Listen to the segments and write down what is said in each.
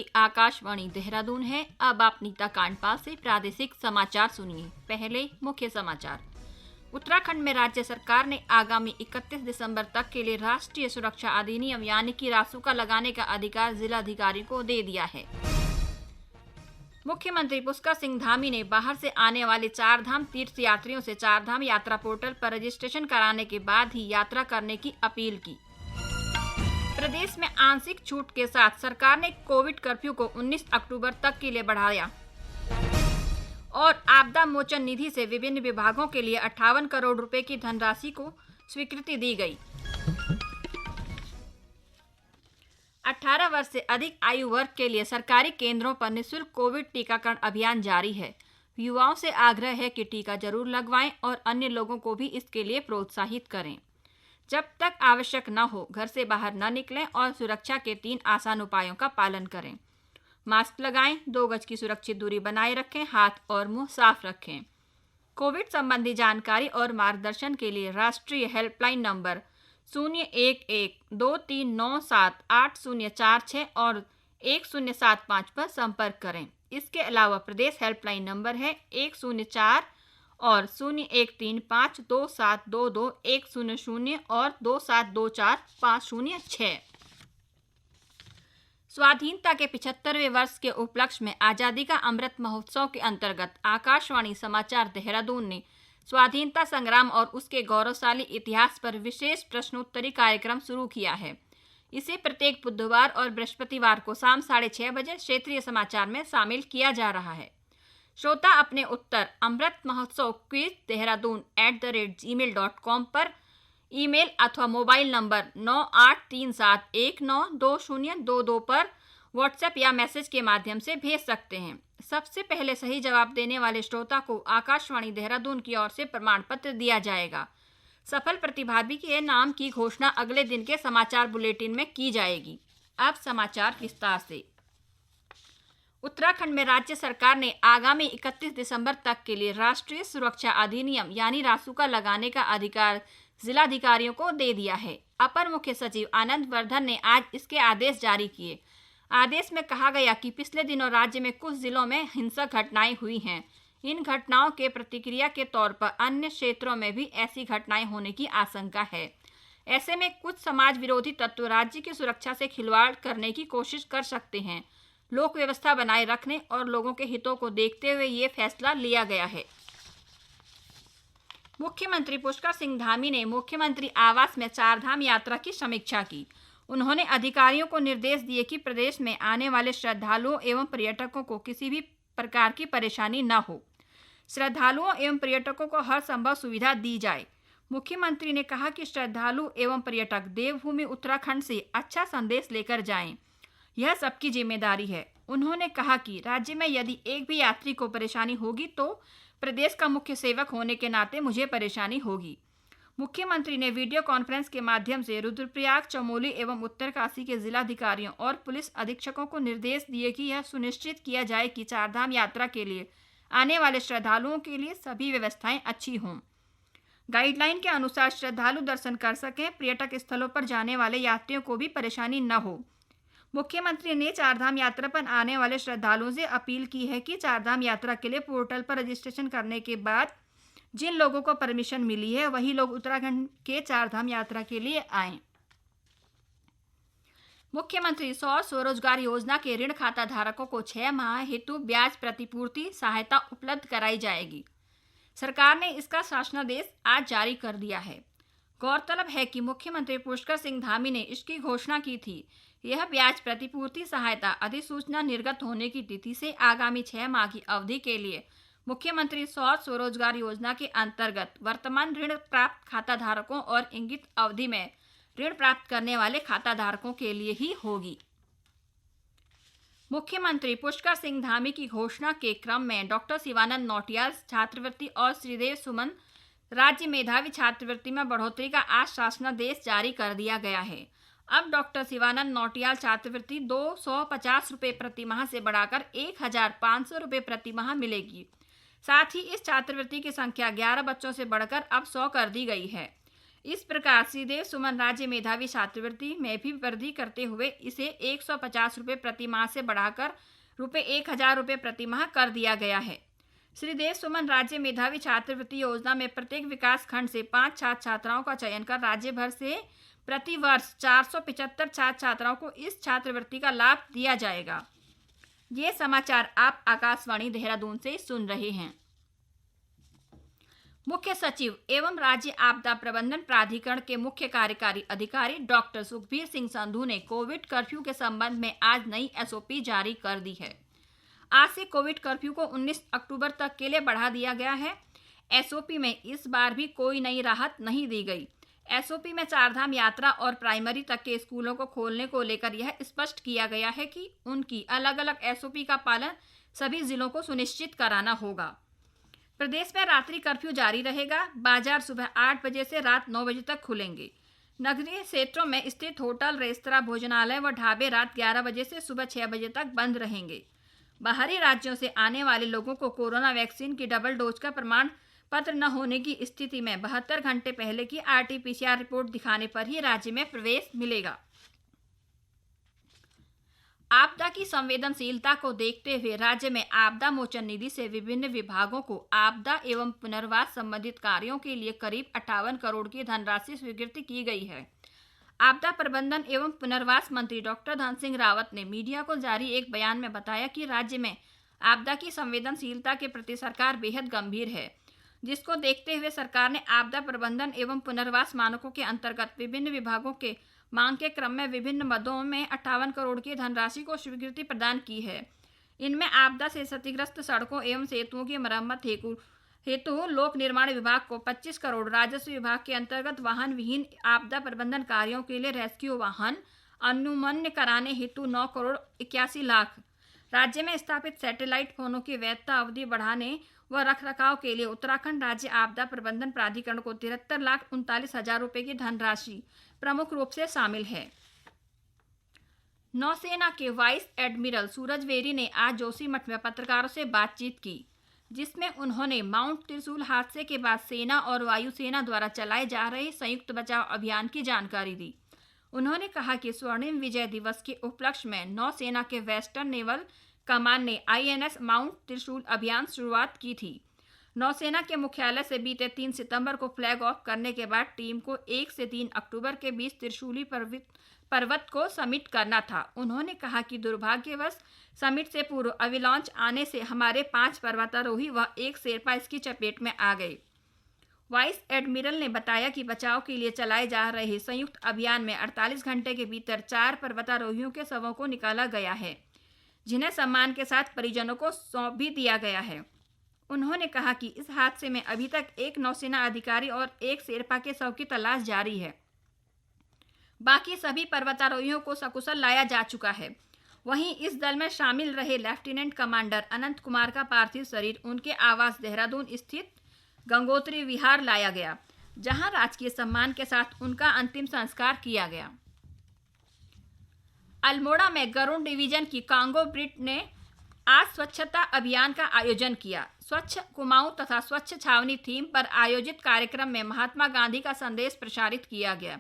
ये आकाशवाणी देहरादून है। अब आप नीता कांडपाल से प्रादेशिक समाचार सुनिए। पहले मुख्य समाचार। उत्तराखंड में राज्य सरकार ने आगामी 31 दिसंबर तक के लिए राष्ट्रीय सुरक्षा अधिनियम यानी कि रासुका लगाने का अधिकार जिलाधिकारी को दे दिया है। मुख्यमंत्री पुष्कर सिंह धामी ने बाहर से आने वाले चारधाम तीर्थ यात्रियों से चारधाम यात्रा पोर्टल पर रजिस्ट्रेशन कराने के बाद ही यात्रा करने की अपील की। प्रदेश में आंशिक छूट के साथ सरकार ने कोविड कर्फ्यू को 19 अक्टूबर तक के लिए बढ़ाया और आपदा मोचन निधि से विभिन्न विभागों के लिए 58 करोड़ रुपए की धनराशि को स्वीकृति दी गई। 18 वर्ष से अधिक आयु वर्ग के लिए सरकारी केंद्रों पर निःशुल्क कोविड टीकाकरण अभियान जारी है। युवाओं से आग्रह है कि टीका जरूर लगवाएं और अन्य लोगों को भी इसके लिए प्रोत्साहित करें। जब तक आवश्यक न हो घर से बाहर न निकलें और सुरक्षा के 3 आसान उपायों का पालन करें। मास्क लगाएं, 2 गज की सुरक्षित दूरी बनाए रखें, हाथ और मुंह साफ रखें। कोविड संबंधी जानकारी और मार्गदर्शन के लिए राष्ट्रीय हेल्पलाइन नंबर 011-2397-8046 और 1075 पर संपर्क करें। इसके अलावा प्रदेश हेल्पलाइन नंबर है 104 और 01352722 और 2724506। स्वाधीनता के 75वें वर्ष के उपलक्ष्य में आजादी का अमृत महोत्सव के अंतर्गत आकाशवाणी समाचार देहरादून ने स्वाधीनता संग्राम और उसके गौरवशाली इतिहास पर विशेष प्रश्नोत्तरी कार्यक्रम शुरू किया है। इसे प्रत्येक बुधवार और बृहस्पतिवार को शाम 6:30 बजे क्षेत्रीय समाचार में शामिल किया जा रहा है। श्रोता अपने उत्तर अमृत महोत्सव क्विज deharadun@gmail.com पर ईमेल अथवा मोबाइल नंबर 9837192022 पर व्हाट्सएप या मैसेज के माध्यम से भेज सकते हैं। सबसे पहले सही जवाब देने वाले श्रोता को आकाशवाणी देहरादून की ओर से प्रमाण पत्र दिया जाएगा। सफल प्रतिभागी के नाम की घोषणा अगले दिन के समाचार बुलेटिन में की जाएगी। अब समाचार विस्तार से। उत्तराखंड में राज्य सरकार ने आगामी 31 दिसंबर तक के लिए राष्ट्रीय सुरक्षा अधिनियम यानी रासुका लगाने का अधिकार जिलाधिकारियों को दे दिया है। अपर मुख्य सचिव आनंद वर्धन ने आज इसके आदेश जारी किए। आदेश में कहा गया कि पिछले दिनों राज्य में कुछ जिलों में हिंसक घटनाएं हुई हैं। इन घटनाओं के प्रतिक्रिया के तौर पर अन्य क्षेत्रों में भी ऐसी घटनाएं होने की आशंका है। ऐसे में कुछ समाज विरोधी तत्व राज्य की सुरक्षा से खिलवाड़ करने की कोशिश कर सकते हैं। लोक व्यवस्था बनाए रखने और लोगों के हितों को देखते हुए ये फैसला लिया गया है। मुख्यमंत्री पुष्कर सिंह धामी ने मुख्यमंत्री आवास में चारधाम यात्रा की समीक्षा की। उन्होंने अधिकारियों को निर्देश दिए कि प्रदेश में आने वाले श्रद्धालुओं एवं पर्यटकों को किसी भी प्रकार की परेशानी न हो। श्रद्धालुओं एवं पर्यटकों को हर संभव सुविधा दी जाए। मुख्यमंत्री ने कहा कि श्रद्धालु एवं पर्यटक देवभूमि उत्तराखंड से अच्छा संदेश लेकर जाएं। यह सबकी जिम्मेदारी है। उन्होंने कहा कि राज्य में यदि एक भी यात्री को परेशानी होगी तो प्रदेश का मुख्य सेवक होने के नाते मुझे परेशानी होगी। मुख्यमंत्री ने वीडियो कॉन्फ्रेंस के माध्यम से रुद्रप्रयाग, चमोली एवं उत्तरकाशी के जिलाधिकारियों और पुलिस अधीक्षकों को निर्देश दिए कि यह सुनिश्चित किया जाए कि चारधाम यात्रा के लिए आने वाले श्रद्धालुओं के लिए सभी व्यवस्थाएं अच्छी हों। गाइडलाइन के अनुसार श्रद्धालु दर्शन कर सकें। पर्यटक स्थलों पर जाने वाले यात्रियों को भी परेशानी न हो। मुख्यमंत्री ने चारधाम यात्रा पर आने वाले श्रद्धालुओं से अपील की है कि चारधाम यात्रा के लिए पोर्टल पर रजिस्ट्रेशन करने के बाद जिन लोगों को परमिशन मिली है वही लोग उत्तराखंड के चारधाम यात्रा के लिए आएं। मुख्यमंत्री स्वरोजगार योजना के ऋण खाता धारकों को 6 माह हेतु ब्याज प्रतिपूर्ति सहायता उपलब्ध कराई जाएगी। सरकार ने इसका शासनादेश आज जारी कर दिया है। गौरतलब है कि मुख्यमंत्री पुष्कर सिंह धामी ने इसकी घोषणा की थी। यह ब्याज प्रतिपूर्ति सहायता अधिसूचना निर्गत होने की तिथि से आगामी 6 माह की अवधि के लिए मुख्यमंत्री स्वरोजगार योजना के अंतर्गत वर्तमान ऋण प्राप्त खाता धारकों और इंगित अवधि में ऋण प्राप्त करने वाले खाता धारकों के लिए ही होगी। मुख्यमंत्री पुष्कर सिंह धामी की घोषणा के क्रम में डॉक्टर शिवानंद नौटियाल छात्रवृत्ति और श्रीदेव सुमन राज्य मेधावी छात्रवृत्ति में बढ़ोतरी का आज शासनादेश जारी कर दिया गया है। अब डॉक्टर शिवानंद नौटियाल छात्रवृत्ति 250 रुपये प्रति माह से बढ़ाकर 1500 रुपये प्रति माह मिलेगी। साथ ही इस छात्रवृत्ति की संख्या 11 बच्चों से बढ़कर अब 100 कर दी गई है। इस प्रकार श्रीदेव सुमन राज्य मेधावी छात्रवृत्ति में भी वृद्धि करते हुए इसे 150 रुपये प्रति माह से बढ़ाकर रुपये 1000 रुपये प्रति माह कर दिया गया है। श्रीदेव सुमन राज्य मेधावी छात्रवृत्ति योजना में प्रत्येक विकास खंड से 5 छात्र छात्राओं का चयन कर राज्य भर से प्रति वर्ष 475 छात्र छात्राओं को इस छात्रवृत्ति का लाभ दिया जाएगा। ये समाचार आप आकाशवाणी देहरादून से सुन रहे हैं। मुख्य सचिव एवं राज्य आपदा प्रबंधन प्राधिकरण के मुख्य कार्यकारी अधिकारी डॉक्टर सुखबीर सिंह संधू ने कोविड कर्फ्यू के संबंध में आज नई एसओपी जारी कर दी है। आज से कोविड कर्फ्यू को 19 अक्टूबर तक के लिए बढ़ा दिया गया है। एसओपी में इस बार भी कोई नई राहत नहीं दी गई। एसओपी में चारधाम यात्रा और प्राइमरी तक के स्कूलों को खोलने को लेकर यह स्पष्ट किया गया है कि उनकी अलग अलग एसओपी का पालन सभी जिलों को सुनिश्चित कराना होगा। प्रदेश में रात्रि कर्फ्यू जारी रहेगा। बाजार सुबह 8 बजे से रात 9 बजे तक खुलेंगे। नगरीय क्षेत्रों में स्थित होटल, रेस्तरां, भोजनालय व ढाबे रात 11 बजे से सुबह 6 बजे तक बंद रहेंगे। बाहरी राज्यों से आने वाले लोगों को कोरोना वैक्सीन की डबल डोज का प्रमाण पत्र न होने की स्थिति में 72 घंटे पहले की RT-PCR रिपोर्ट दिखाने पर ही राज्य में प्रवेश मिलेगा। आपदा की संवेदनशीलता को देखते हुए राज्य में आपदा मोचन निधि से विभिन्न विभागों को आपदा एवं पुनर्वास संबंधित कार्यों के लिए करीब 58 करोड़ की धनराशि स्वीकृति की गई है। आपदा प्रबंधन एवं पुनर्वास मंत्री डॉक्टर धन सिंह रावत ने मीडिया को जारी एक बयान में बताया कि राज्य में आपदा की संवेदनशीलता के प्रति सरकार बेहद गंभीर है, जिसको देखते हुए सरकार ने आपदा प्रबंधन एवं पुनर्वास मानकों के अंतर्गत विभिन्न विभागों के मांग के क्रम में विभिन्न मदों में 58 करोड़ की धनराशि को स्वीकृति प्रदान की है। इनमें आपदा से क्षतिग्रस्त सड़कों एवं सेतुओं की मरम्मत हेतु लोक निर्माण विभाग को 25 करोड़, राजस्व विभाग के अंतर्गत वाहन विहीन आपदा प्रबंधन कार्यों के लिए रेस्क्यू वाहन अनुमन्य कराने हेतु 9 करोड़ 81 लाख, राज्य में स्थापित सैटेलाइट फोनों की वैधता अवधि बढ़ाने व रखरखाव के लिए उत्तराखंड राज्य आपदा प्रबंधन प्राधिकरण को 73,39,000 रुपये की धनराशि प्रमुख रूप से शामिल है। नौसेना के वाइस एडमिरल सूरज बेरी ने आज जोशीमठ में पत्रकारों से बातचीत की, जिसमें उन्होंने माउंट त्रिशूल हादसे के बाद सेना और वायुसेना द्वारा चलाए जा रहे संयुक्त बचाव अभियान की जानकारी दी। उन्होंने कहा कि स्वर्णिम विजय दिवस के उपलक्ष्य में नौसेना के वेस्टर्न नेवल कमान ने INS माउंट त्रिशूल अभियान शुरुआत की थी। नौसेना के मुख्यालय से बीते 3 सितंबर को फ्लैग ऑफ करने के बाद टीम को 1 से 3 अक्टूबर के बीच त्रिशूली पर्वत को समिट करना था। उन्होंने कहा कि दुर्भाग्यवश समिट से पूर्व अविलॉन्च आने से हमारे 5 पर्वतारोही व 1 शेरपा इसकी चपेट में आ गए। वाइस एडमिरल ने बताया कि बचाव के लिए चलाए जा रहे संयुक्त अभियान में 48 घंटे के भीतर 4 पर्वतारोहियों के शवों को निकाला गया है, जिन्हें सम्मान के साथ परिजनों को सौंप भी दिया गया है। उन्होंने कहा कि इस हादसे में अभी तक 1 नौसेना अधिकारी और 1 शेरपा के शव की तलाश जारी है। बाकी सभी पर्वतारोहियों को सकुशल लाया जा चुका है। वहीं इस दल में शामिल रहे लेफ्टिनेंट कमांडर अनंत कुमार का पार्थिव शरीर उनके आवास देहरादून स्थित गंगोत्री विहार लाया गया, जहां राजकीय सम्मान के साथ उनका अंतिम संस्कार किया गया। अल्मोड़ा में गरुड़ डिवीजन की कांगो ब्रिट ने आज स्वच्छता अभियान का आयोजन किया। स्वच्छ कुमाऊं तथा स्वच्छ छावनी थीम पर आयोजित कार्यक्रम में महात्मा गांधी का संदेश प्रसारित किया गया।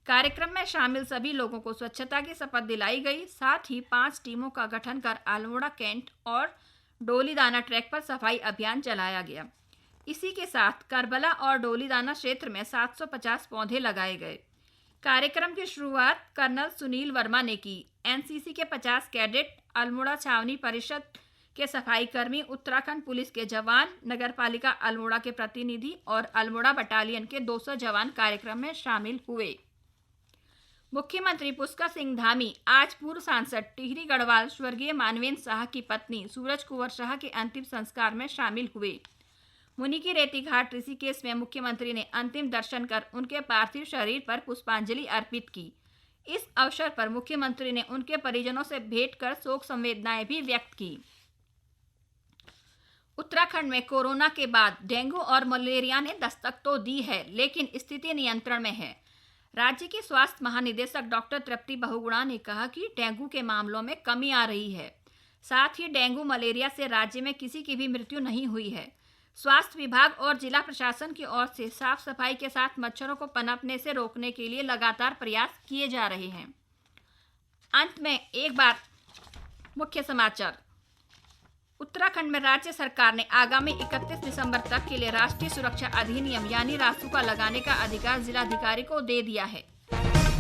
कार्यक्रम में शामिल सभी लोगों को स्वच्छता की शपथ दिलाई गई। साथ ही 5 टीमों का गठन कर अल्मोड़ा कैंट और डोलीदाना ट्रैक पर सफाई अभियान चलाया गया। इसी के साथ करबला और डोलीदाना क्षेत्र में 750 पौधे लगाए गए। कार्यक्रम की शुरुआत कर्नल सुनील वर्मा ने की। NCC के 50 कैडेट, अल्मोड़ा छावनी परिषद के सफाई कर्मी, उत्तराखंड पुलिस के जवान, नगरपालिका अल्मोड़ा के प्रतिनिधि और अल्मोड़ा बटालियन के 200 जवान कार्यक्रम में शामिल हुए। मुख्यमंत्री पुष्कर सिंह धामी आज पूर्व सांसद टिहरी गढ़वाल स्वर्गीय मानवेंद्र शाह की पत्नी सूरज कुंवर शाह के अंतिम संस्कार में शामिल हुए। मुनि की रेती घाट ऋषिकेश में मुख्यमंत्री ने अंतिम दर्शन कर उनके पार्थिव शरीर पर पुष्पांजलि अर्पित की। इस अवसर पर मुख्यमंत्री ने उनके परिजनों से भेंट कर शोक संवेदनाएं भी व्यक्त की। उत्तराखंड में कोरोना के बाद डेंगू और मलेरिया ने दस्तक तो दी है, लेकिन स्थिति नियंत्रण में है। राज्य की स्वास्थ्य महानिदेशक डॉक्टर तृप्ति बहुगुणा ने कहा कि डेंगू के मामलों में कमी आ रही है। साथ ही डेंगू मलेरिया से राज्य में किसी की भी मृत्यु नहीं हुई है। स्वास्थ्य विभाग और जिला प्रशासन की ओर से साफ सफाई के साथ मच्छरों को पनपने से रोकने के लिए लगातार प्रयास किए जा रहे हैं। अंत में एक बार मुख्य समाचार। उत्तराखंड में राज्य सरकार ने आगामी 31 दिसंबर तक के लिए राष्ट्रीय सुरक्षा अधिनियम यानी रासुका लगाने का अधिकार जिलाधिकारी को दे दिया है।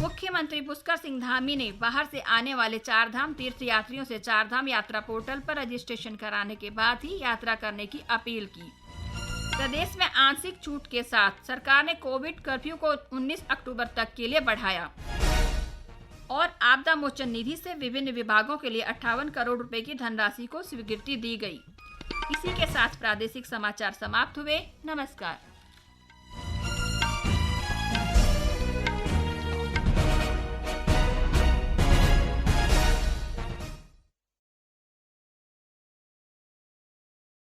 मुख्यमंत्री पुष्कर सिंह धामी ने बाहर से आने वाले चारधाम तीर्थ यात्रियों से चारधाम यात्रा पोर्टल पर रजिस्ट्रेशन कराने के बाद ही यात्रा करने की अपील की। प्रदेश में आंशिक छूट के साथ सरकार ने कोविड कर्फ्यू को 19 अक्टूबर तक के लिए बढ़ाया और आपदा मोचन निधि से विभिन्न विभागों के लिए 58 करोड़ रुपए की धनराशि को स्वीकृति दी गई। इसी के साथ प्रादेशिक समाचार समाप्त हुए। नमस्कार।